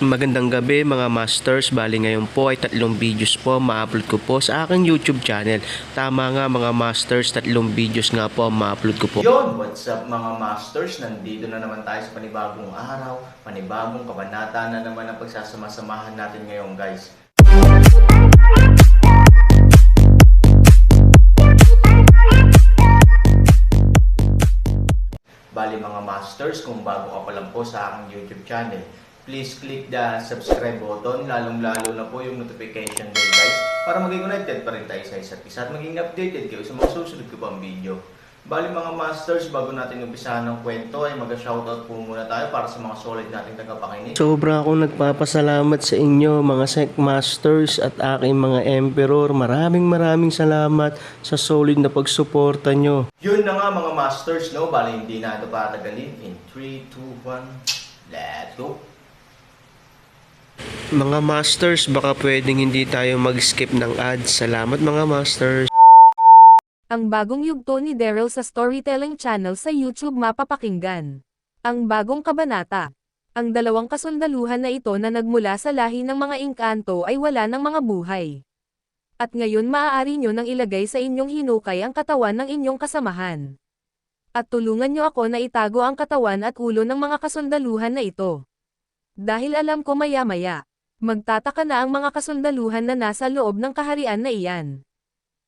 Magandang gabi mga masters, bali ngayon po ay 3 videos po ma-upload ko po sa aking YouTube channel. Tama nga mga masters, 3 videos nga po ma-upload ko po. Yon, what's up mga masters? Nandito na naman tayo sa panibagong araw, panibagong kabanata na naman ang pagsasama-samahan natin ngayon guys. Bali mga masters, kung bago ka pa lang po sa aking YouTube channel, please click the subscribe button, lalong-lalo na po yung notification bell guys, para maging connected pa rin tayo sa isa't isa at maging updated kayo sa mga susunod ko pang video. Bali mga masters, bago natin umpisahan ng kwento ay mag-shoutout po muna tayo para sa mga solid nating tagapakinig. Sobra akong nagpapasalamat sa inyo mga Sec Masters at aking mga Emperor. Maraming salamat sa solid na pagsuporta nyo. Yun na nga mga masters, no? Bali hindi na ito patagalin. In 3, 2, 1, let's go! Mga masters, baka pwedeng hindi tayo mag-skip ng ads. Salamat mga masters. Ang bagong yugto ni Daryl sa Storytelling Channel sa YouTube mapapakinggan. Ang bagong kabanata. Ang dalawang kasundaluhan na ito na nagmula sa lahi ng mga engkanto ay wala ng mga buhay. At ngayon maaari nyo nang ilagay sa inyong hinukay ang katawan ng inyong kasamahan. At tulungan nyo ako na itago ang katawan at ulo ng mga kasundaluhan na ito. Dahil alam ko maya-maya, magtataka na ang mga kasundaluhan na nasa loob ng kaharian na iyan.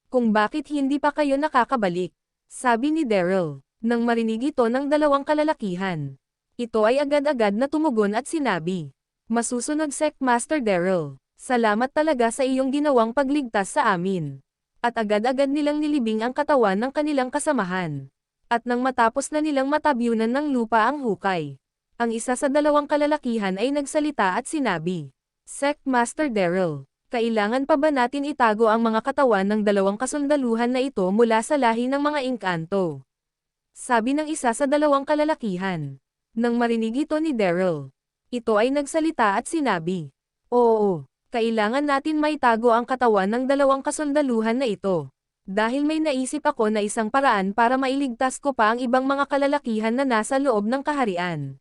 Kung bakit hindi pa kayo nakakabalik, sabi ni Daryl, nang marinig ito ng dalawang kalalakihan. Ito ay agad-agad na tumugon at sinabi, "Masusunod Sec Master Daryl, salamat talaga sa iyong ginawang pagligtas sa amin." At agad-agad nilang nilibing ang katawan ng kanilang kasamahan. At nang matapos na nilang matabyunan ng lupa ang hukay, ang isa sa dalawang kalalakihan ay nagsalita at sinabi, "Sec Master Daryl, kailangan pa ba natin itago ang mga katawan ng dalawang kasundaluhan na ito mula sa lahi ng mga engkanto?" Sabi ng isa sa dalawang kalalakihan. Nang marinig ito ni Daryl, ito ay nagsalita at sinabi, "Oo, kailangan natin maitago ang katawan ng dalawang kasundaluhan na ito. Dahil may naisip ako na isang paraan para mailigtas ko pa ang ibang mga kalalakihan na nasa loob ng kaharian.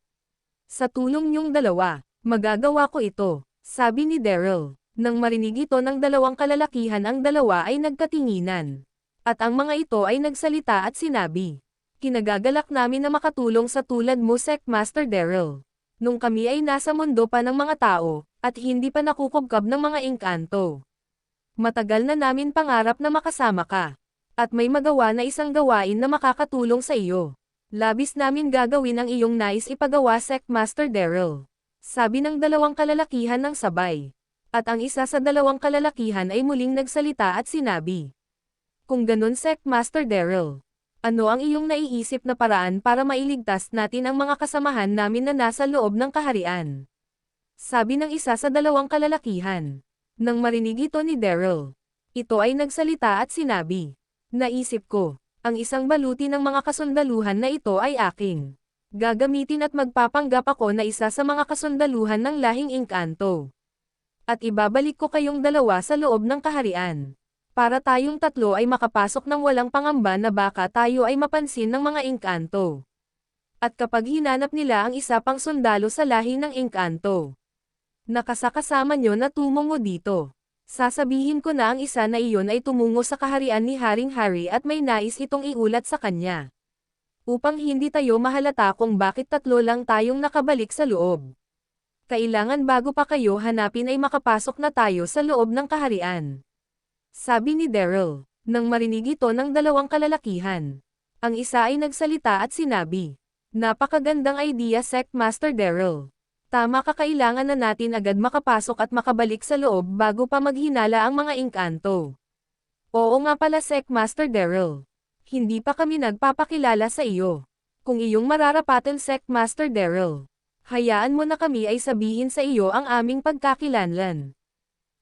Sa tulong niyong dalawa, magagawa ko ito," sabi ni Daryl. Nang marinig ito ng dalawang kalalakihan ang dalawa ay nagkatinginan. At ang mga ito ay nagsalita at sinabi, "Kinagagalak namin na makatulong sa tulad mo Sec Master Daryl. Nung kami ay nasa mundo pa ng mga tao, at hindi pa nakukubkab ng mga engkanto. Matagal na namin pangarap na makasama ka. At may magawa na isang gawain na makakatulong sa iyo. Labis namin gagawin ang iyong nais ipagawa Sec Master Daryl," sabi ng dalawang kalalakihan ng sabay. At ang isa sa dalawang kalalakihan ay muling nagsalita at sinabi, "Kung ganun Sec Master Daryl, ano ang iyong naiisip na paraan para mailigtas natin ang mga kasamahan namin na nasa loob ng kaharian?" Sabi ng isa sa dalawang kalalakihan. Nang marinig ito ni Daryl, ito ay nagsalita at sinabi, "Naisip ko, ang isang baluti ng mga kasundaluhan na ito ay aking gagamitin at magpapanggap ako na isa sa mga kasundaluhan ng lahing engkanto. At ibabalik ko kayong dalawa sa loob ng kaharian. Para tayong tatlo ay makapasok ng walang pangamba na baka tayo ay mapansin ng mga engkanto. At kapag hinanap nila ang isa pang sundalo sa lahi ng engkanto, nakasakasama nyo na tumungo dito. Sasabihin ko na ang isa na iyon ay tumungo sa kaharian ni Haring Harry at may nais itong iulat sa kanya. Upang hindi tayo mahalata kung bakit tatlo lang tayong nakabalik sa loob. Kailangan bago pa kayo hanapin ay makapasok na tayo sa loob ng kaharian." Sabi ni Daryl. Nang marinig ito ng dalawang kalalakihan, ang isa ay nagsalita at sinabi, "Napakagandang idea Sec Master Daryl. Tama ka, kailangan na natin agad makapasok at makabalik sa loob bago pa maghinala ang mga engkanto." "Oo nga pala Sec Master Daryl. Hindi pa kami nagpapakilala sa iyo. Kung iyong mararapatan Sec Master Daryl, hayaan mo na kami ay sabihin sa iyo ang aming pagkakilanlan.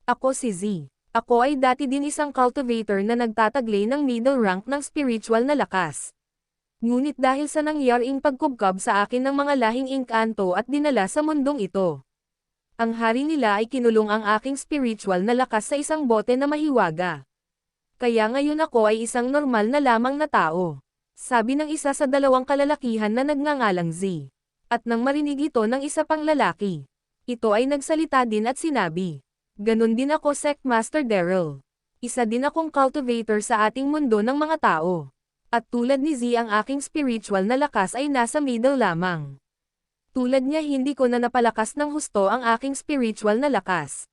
Ako si Z. Ako ay dati din isang cultivator na nagtataglay ng middle rank ng spiritual na lakas. Ngunit dahil sa nangyaring pagkubkab sa akin ng mga lahing engkanto at dinala sa mundong ito, ang hari nila ay kinulong ang aking spiritual na lakas sa isang bote na mahiwaga. Kaya ngayon ako ay isang normal na lamang na tao," sabi ng isa sa dalawang kalalakihan na nagngangalang Z. At nang marinig ito ng isa pang lalaki, Ito ay nagsalita din at sinabi. Ganon din ako, Sect Master Daryl. Isa din akong cultivator sa ating mundo ng mga tao. At tulad ni Z, ang aking spiritual na lakas ay nasa middle lamang. Tulad niya, hindi ko na napalakas ng husto ang aking spiritual na lakas.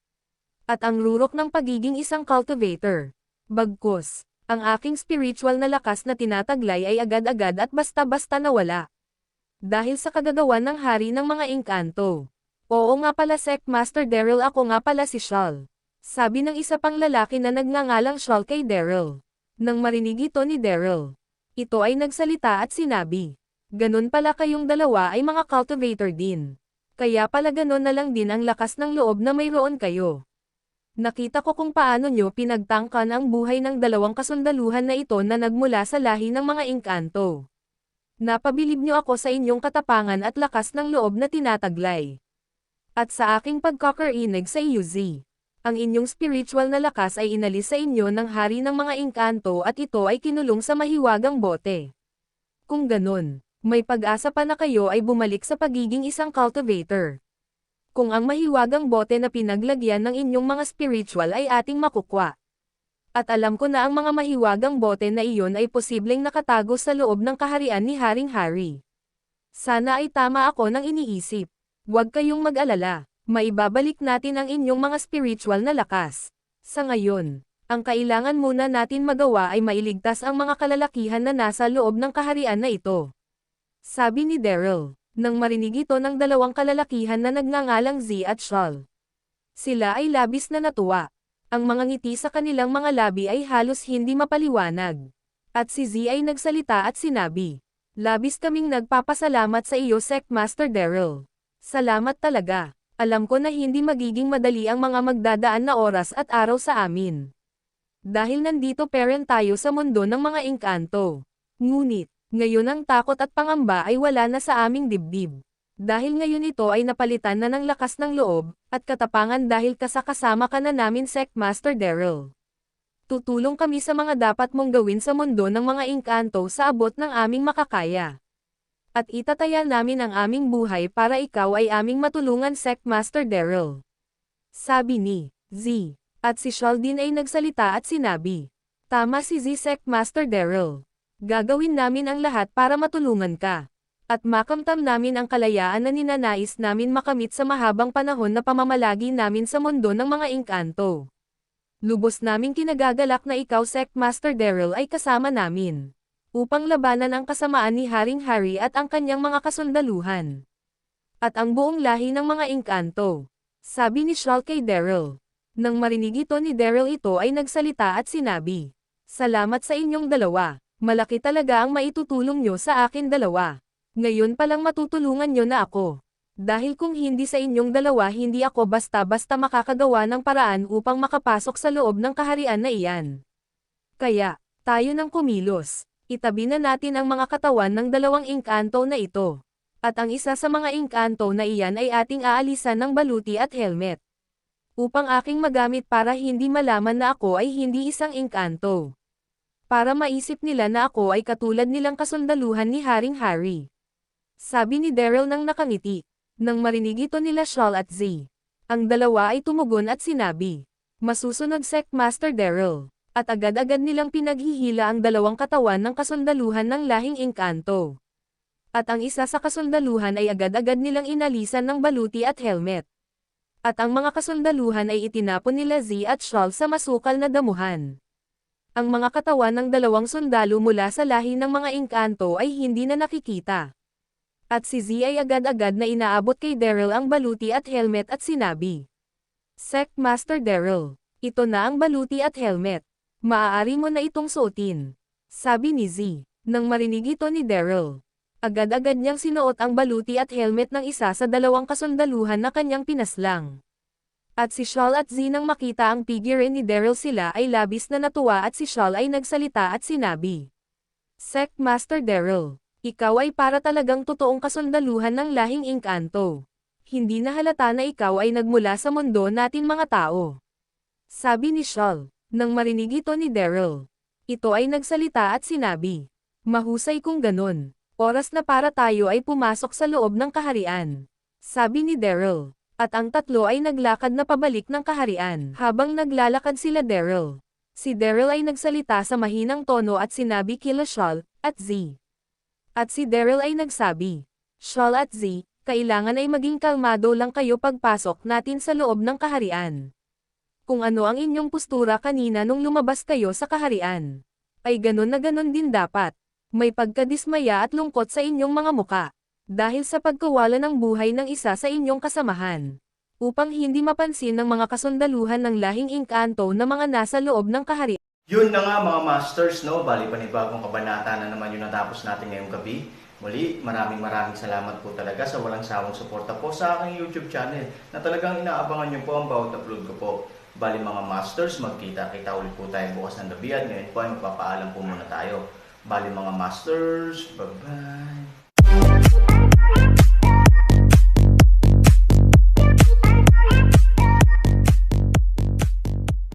At ang rurok ng pagiging isang cultivator. Bagkus, ang aking spiritual na lakas na tinataglay ay agad-agad at basta-basta nawala. Dahil sa kagagawan ng hari ng mga engkanto. Oo nga pala, Sect Master Daryl, ako nga pala si Shal. Sabi ng isa pang lalaki na nagngangalang Shal kay Daryl. Nang marinig ito ni Daryl, ito ay nagsalita at sinabi, ganun pala kayong dalawa ay mga cultivator din. Kaya pala ganun na lang din ang lakas ng loob na mayroon kayo. Nakita ko kung paano nyo pinagtangkan ang buhay ng dalawang kasundaluhan na ito na nagmula sa lahi ng mga engkanto. Napabilib nyo ako sa inyong katapangan at lakas ng loob na tinataglay. At sa aking pagkakarinig sa iyo, Z, ang inyong spiritual na lakas ay inalis sa inyo ng hari ng mga engkanto at ito ay kinulong sa mahiwagang bote. Kung ganun, may pag-asa pa na kayo ay bumalik sa pagiging isang cultivator. Kung ang mahiwagang bote na pinaglagyan ng inyong mga spiritual ay ating makukwa. At alam ko na ang mga mahiwagang bote na iyon ay posibleng nakatago sa loob ng kaharian ni Haring Hari. Sana ay tama ako ng iniisip. Huwag kayong mag-alala, maibabalik natin ang inyong mga spiritual na lakas. Sa ngayon, ang kailangan muna natin magawa ay mailigtas ang mga kalalakihan na nasa loob ng kaharian na ito. Sabi ni Daryl, nang marinig ito ng dalawang kalalakihan na nagngangalang Z at Shal. Sila ay labis na natuwa. Ang mga ngiti sa kanilang mga labi ay halos hindi mapaliwanag. At si Z ay nagsalita at sinabi, labis kaming nagpapasalamat sa iyo, Sect Master Daryl. Salamat talaga. Alam ko na hindi magiging madali ang mga magdadaan na oras at araw sa amin. Dahil nandito parent tayo sa mundo ng mga engkanto. Ngunit, ngayon ang takot at pangamba ay wala na sa aming dibdib. Dahil ngayon ito ay napalitan na ng lakas ng loob, at katapangan dahil kasama ka na namin, Sect Master Daryl. Tutulong kami sa mga dapat mong gawin sa mundo ng mga engkanto sa abot ng aming makakaya. At itataya namin ang aming buhay para ikaw ay aming matulungan, Sect Master Daryl. Sabi ni Z. At si Shal din ay nagsalita at sinabi, tama si Z, Sect Master Daryl. Gagawin namin ang lahat para matulungan ka. At makamtam namin ang kalayaan na ninanais namin makamit sa mahabang panahon na pamamalagi namin sa mundo ng mga engkanto. Lubos naming kinagagalak na ikaw, Sect Master Daryl, ay kasama namin. Upang labanan ang kasamaan ni Haring Hari at ang kanyang mga kasundaluhan. At ang buong lahi ng mga engkanto. Sabi ni Shal kay Daryl. Nang marinig ito ni Daryl, ito ay nagsalita at sinabi, salamat sa inyong dalawa. Malaki talaga ang maitutulong nyo sa akin dalawa. Ngayon palang matutulungan nyo na ako. Dahil kung hindi sa inyong dalawa, hindi ako basta-basta makakagawa ng paraan upang makapasok sa loob ng kaharian na iyan. Kaya, tayo nang kumilos. Itabi na natin ang mga katawan ng dalawang engkanto na ito. At ang isa sa mga engkanto na iyan ay ating aalisan ng baluti at helmet. Upang aking magamit para hindi malaman na ako ay hindi isang engkanto. Para maisip nila na ako ay katulad nilang kasundaluhan ni Haring Hari. Sabi ni Daryl nang nakangiti. Nang marinig ito nila Shal at Z. Ang dalawa ay tumugon at sinabi, masusunod, Sect Master Daryl. At agad-agad nilang pinaghihila ang dalawang katawan ng kasundaluhan ng lahing engkanto. At ang isa sa kasundaluhan ay agad-agad nilang inalisan ng baluti at helmet. At ang mga kasundaluhan ay itinapon nila Z at Shal sa masukal na damuhan. Ang mga katawan ng dalawang sundalo mula sa lahi ng mga engkanto ay hindi na nakikita. At si Z ay agad-agad na inaabot kay Daryl ang baluti at helmet at sinabi, Sect Master Daryl, ito na ang baluti at helmet. Maaari mo na itong suotin. Sabi ni Z. Nang marinig ito ni Daryl, agad-agad niyang sinuot ang baluti at helmet ng isa sa dalawang kasundaluhan na kanyang pinaslang. At si Shal at Z nang makita ang figure ni Daryl, sila ay labis na natuwa at si Shal ay nagsalita at sinabi, Sect Master Daryl, ikaw ay para talagang totoong kasundaluhan ng lahing engkanto. Hindi na halata na ikaw ay nagmula sa mundo natin mga tao. Sabi ni Shal. Nang marinig ito ni Daryl, ito ay nagsalita at sinabi, mahusay kung ganun. Oras na para tayo ay pumasok sa loob ng kaharian. Sabi ni Daryl, At ang tatlo ay naglakad na pabalik ng kaharian. Habang naglalakad sila Daryl. Si Daryl ay nagsalita sa mahinang tono at sinabi kila Shawl at Z. At si Daryl ay nagsabi, Shawl at Z, kailangan ay maging kalmado lang kayo pagpasok natin sa loob ng kaharian. Kung ano ang inyong postura kanina nung lumabas kayo sa kaharian, ay ganun na ganun din dapat. May pagkadismaya at lungkot sa inyong mga muka. Dahil sa pagkawala ng buhay ng isa sa inyong kasamahan. Upang hindi mapansin ng mga kasundaluhan ng lahing engkanto na mga nasa loob ng kaharian. Yun na nga mga masters, no? Bali panibagong kabanata na naman yung natapos natin ngayong gabi. Muli, maraming salamat po talaga sa walang sawang suporta po sa aking YouTube channel na talagang inaabangan nyo po ang bawat upload ko po. Bali mga masters, magkita-kita ulit po tayo bukas ng gabi at ngayon po ay magpapaalam po muna tayo. Bali mga masters, bye-bye!